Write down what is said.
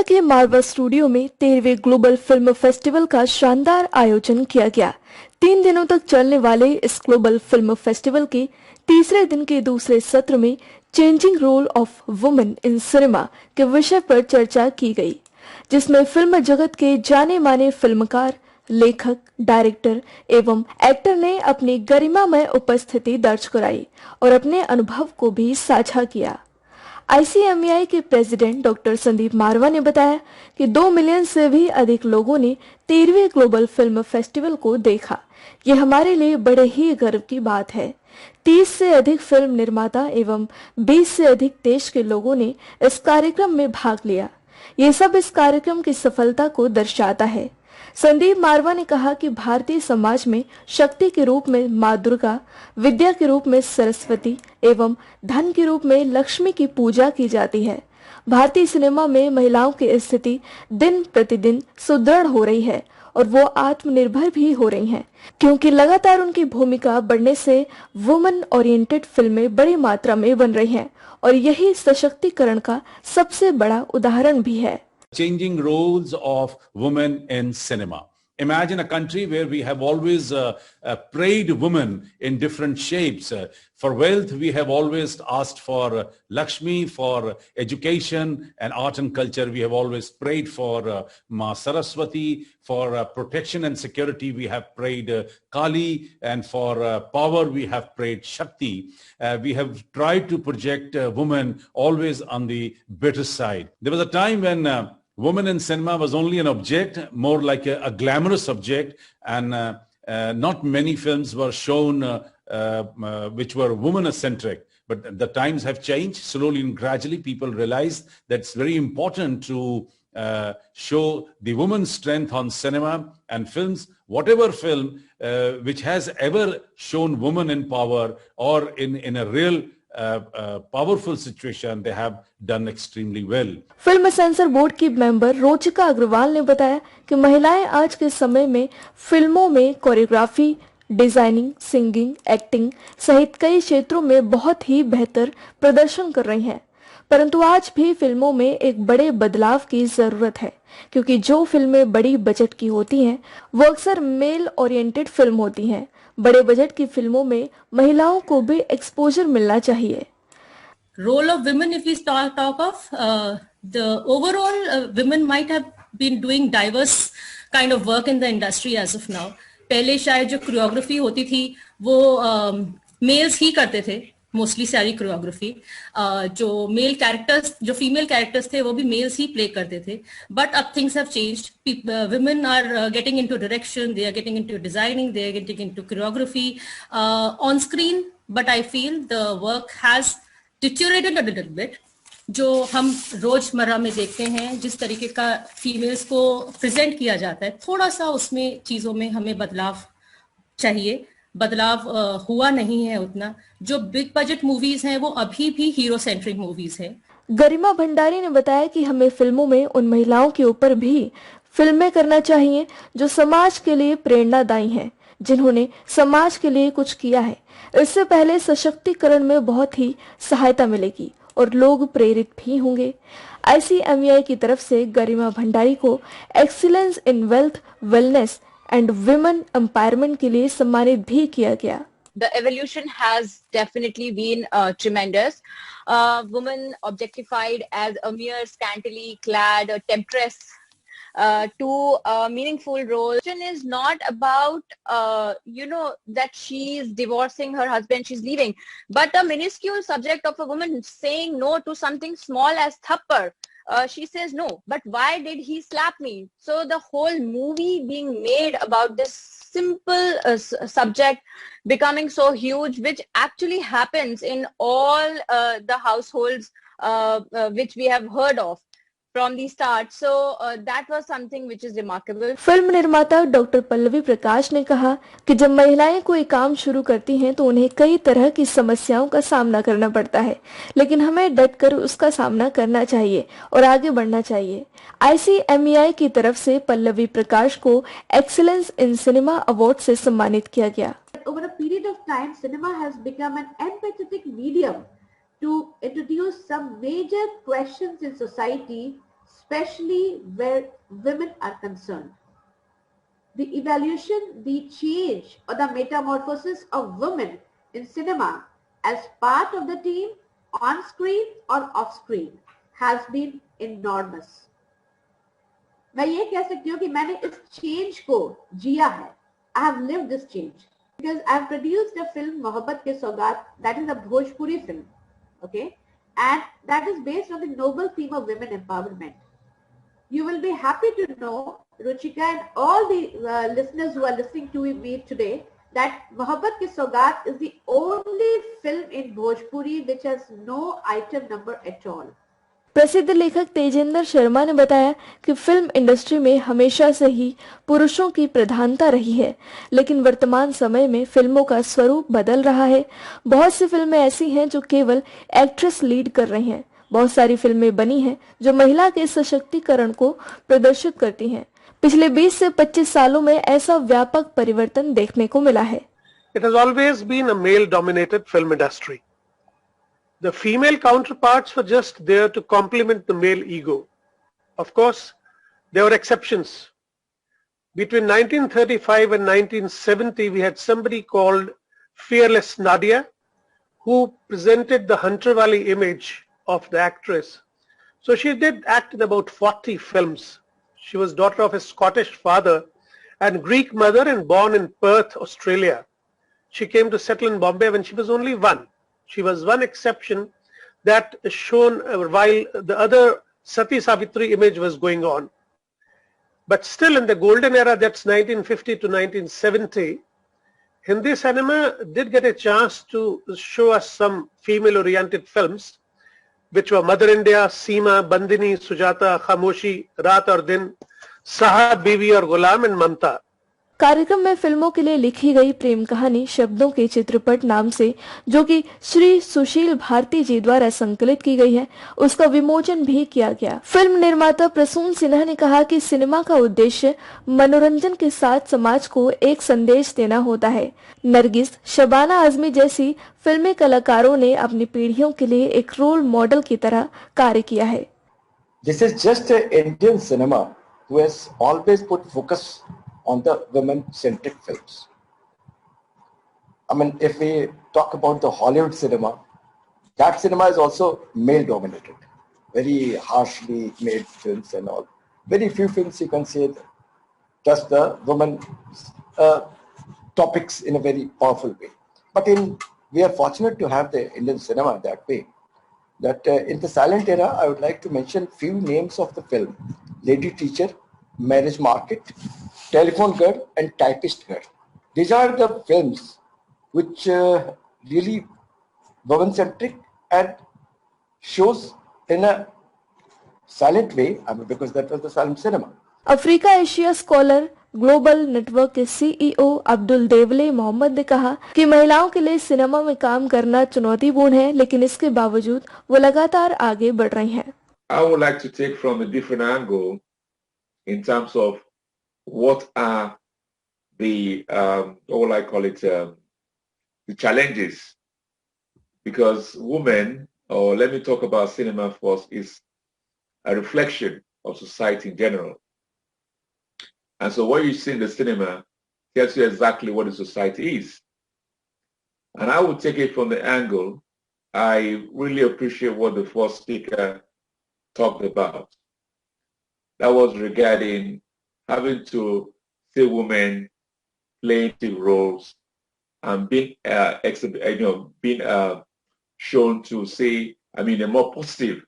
के Marvel studio में 13वें global film festival का शानदार आयोजन किया गया। 3 दिनों तक चलने वाले इस ग्लोबल फिल्म फेस्टिवल के तीसरे दिन के दूसरे सत्र में changing role of women in cinema के विषय पर चर्चा की गई, जिसमें फिल्म जगत के जाने माने फिल्मकार, लेखक, डायरेक्टर एवं एक्टर ने अपनी गरिमामय उपस्थिति दर्ज कराई और अपने अनुभव को भी साझा किया। ICMEI के प्रेसिडेंट डॉक्टर संदीप मारवा ने बताया कि 2 मिलियन से भी अधिक लोगों ने 13वें ग्लोबल फिल्म फेस्टिवल को देखा। ये हमारे लिए बड़े ही गर्व की बात है। 30 से अधिक फिल्म निर्माता एवं 20 से अधिक देश के लोगों ने इस कार्यक्रम में भाग लिया। ये सब इस कार्यक्रम की सफलता को दर्शाता है। संदीप मारवा ने कहा कि भारतीय समाज में शक्ति के रूप में माँ दुर्गा, विद्या के रूप में सरस्वती एवं धन के रूप में लक्ष्मी की पूजा की जाती है। भारतीय सिनेमा में महिलाओं की स्थिति दिन प्रतिदिन सुदृढ़ हो रही है और वो आत्मनिर्भर भी हो रही हैं, क्योंकि लगातार उनकी भूमिका बढ़ने से वुमेन ओरिएंटेड फिल्में बड़ी मात्रा में बन रही हैं और यही सशक्तिकरण का सबसे बड़ा उदाहरण भी है। Changing roles of women in cinema. Imagine a country where we have always prayed women in different shapes. For wealth, we have always asked for Lakshmi. For education and art and culture, we have always prayed for Ma Saraswati. For protection and security, we have prayed Kali. And for power, we have prayed Shakti. We have tried to project women always on the better side. There was a time when women in cinema was only an object, more like a glamorous object, and not many films were shown which were woman-centric. But the times have changed. Slowly and gradually, people realized that it's very important to show the woman's strength on cinema and films. Whatever film which has ever shown women in power or in a real powerful situation, they have done extremely well. Film sensor board की member रोचिका Agarwal ने बताया कि महिलाएं आज के समय में फिल्मों में कोरियोग्राफी, डिजाइनिंग, सिंगिंग, एक्टिंग सहित कई क्षेत्रों में बहुत ही बेहतर प्रदर्शन कर रही हैं। परंतु आज भी फिल्मों में एक बड़े बदलाव की जरूरत है, क्योंकि जो फिल्में बड़ी बजट की होती हैं वो अक्सर मेल ओरिएंटेड फिल्म होती हैं। बड़े बजट की फिल्मों में महिलाओं को भी एक्सपोजर मिलना चाहिए। Role of women, if we talk of the overall, women might have been doing diverse kind of work in the industry as of now. पहले शायद जो कोरियोग्राफी होती थी वो मेल्स ही करते थे, मोस्टली सारी कोरियोग्राफी। जो मेल कैरेक्टर्स, जो फीमेल कैरेक्टर्स थे वो भी मेल्स ही प्ले करते थे। बट अब things have changed. women are getting into direction, they are getting into designing, they are getting into choreography on screen, but I feel the work has deteriorated a little bit. जो हम रोजमर्रा में देखते हैं, जिस तरीके का फीमेल्स को प्रेजेंट किया जाता है, थोड़ा सा उसमें चीजों में हमें बदलाव चाहिए। बदलाव हुआ नहीं है उतना। जो बिग बजट मूवीज हैं वो अभी भी हीरो सेंट्रिक मूवीज हैं। गरिमा भंडारी ने बताया कि हमें फिल्मों में उन महिलाओं के ऊपर भी फिल्में करना चाहिए जो समाज के लिए प्रेरणादायी हैं, जिन्होंने समाज के लिए कुछ किया है। इससे पहले सशक्तिकरण में बहुत ही सहायता मिलेगी और लोग प्रेरित भी होंगे। ICMEI की तरफ से गरिमा भंडारी को excellence in wealth, wellness and women empowerment के लिए सम्मानित भी किया गया। The evolution has definitely been tremendous. Women objectified as a mere scantily clad temptress to a meaningful role. It is not about, that she's divorcing her husband, she's leaving, but a minuscule subject of a woman saying no to something small as thappar. She says no, but why did he slap me? So the whole movie being made about this simple subject becoming so huge, which actually happens in all the households which we have heard of from the start. So that was something which is remarkable. Film निर्माता doctor Pallavi प्रकाश ने कहा कि जब महिलाएं कोई काम शुरू करती हैं तो उन्हें कई तरह की समस्याओं का सामना करना पड़ता है, लेकिन हमें डटकर उसका सामना करना चाहिए और आगे बढ़ना चाहिए। ICMEI की तरफ से पल्लवी प्रकाश को एक्सीलेंस इन सिनेमा अवार्ड से सम्मानित किया गया। Over a period of time, cinema has become an empathetic medium to introduce some major questions in society, especially where women are concerned. The evaluation, the change, or the metamorphosis of women in cinema as part of the team, on screen or off screen, has been enormous. मैं ये कह सकती हूँ कि मैंने इस change को जिया है. I have lived this change because I have produced a film मोहब्बत के सौगात, that is a Bhojpuri film, okay, and that is based on the noble theme of women empowerment. You will be happy to know, Ruchika, and all the listeners who are listening to me today, that Mohabbat Ki Saugat is the only film in Bhojpuri which has no item number at all. प्रसिद्ध लेखक तेजेंद्र शर्मा ने बताया कि film industry में हमेशा से ही पुरुषों की प्रधानता रही है, लेकिन वर्तमान समय में फिल्मों का स्वरूप बदल रहा है. बहुत सी फिल्में ऐसी हैं जो केवल एक्ट्रेस लीड कर रही हैं. बहुत सारी फिल्में बनी हैं जो महिला के सशक्तिकरण को प्रदर्शित करती हैं. पिछले 20 से 25 सालों में ऐसा व्यापक परिवर्तन देखने को मिला है. It has always been a male-dominated film industry. The female counterparts were just there to complement the male ego. Of course, there were exceptions. Between 1935 and 1970, we had somebody called Fearless Nadia, who presented the Hunter Valley image of the actress. So she did act in about 40 films. She was daughter of a Scottish father and Greek mother and born in Perth, Australia. She came to settle in Bombay when she was only one. She was one exception that shown while the other Sati Savitri image was going on. But still in the golden era, that's 1950 to 1970, Hindi cinema did get a chance to show us some female-oriented films, which were Mother India, Seema, Bandini, Sujata, Khamoshi, Raat aur Din, Sahab, Bibi aur Ghulam and Mamta. कार्यक्रम में फिल्मों के लिए लिखी गई प्रेम कहानी शब्दों के चित्रपट नाम से, जो कि श्री सुशील भारती जी द्वारा संकलित की गई है, उसका विमोचन भी किया गया. फिल्म निर्माता प्रसून सिन्हा ने कहा कि सिनेमा का उद्देश्य मनोरंजन के साथ समाज को एक संदेश देना होता है. नरगिस, शबाना आजमी जैसी फिल्मी कलाकारों ने अपनी पीढ़ियों के लिए एक रोल मॉडल की तरह कार्य किया है. This is just an Indian cinema who has always put focus on the women-centric films. I mean, if we talk about the Hollywood cinema, that cinema is also male-dominated, very harshly made films and all. Very few films you can say just the women topics in a very powerful way. But we are fortunate to have the Indian cinema that way. That in the silent era, I would like to mention few names of the film: Lady Teacher, Marriage Market, Telephone Girl and Typist Girl. These are the films which really women-centric and shows in a silent way, I mean, because that was the silent cinema. Africa Asia scholar global network के CEO Abdul देवले मोहम्मद ने कहा कि महिलाओं के लिए cinema में काम करना चुनौतीपूर्ण है, लेकिन इसके बावजूद वो लगातार आगे बढ़ रही हैं. I would like to take from a different angle in terms of what are the, what will I call it, the challenges. Because women, or let me talk about cinema first, is a reflection of society in general. And so what you see in the cinema tells you exactly what the society is. And I would take it from the angle, I really appreciate what the first speaker talked about. That was regarding having to see women playing the roles and being shown to say, I mean, a more positive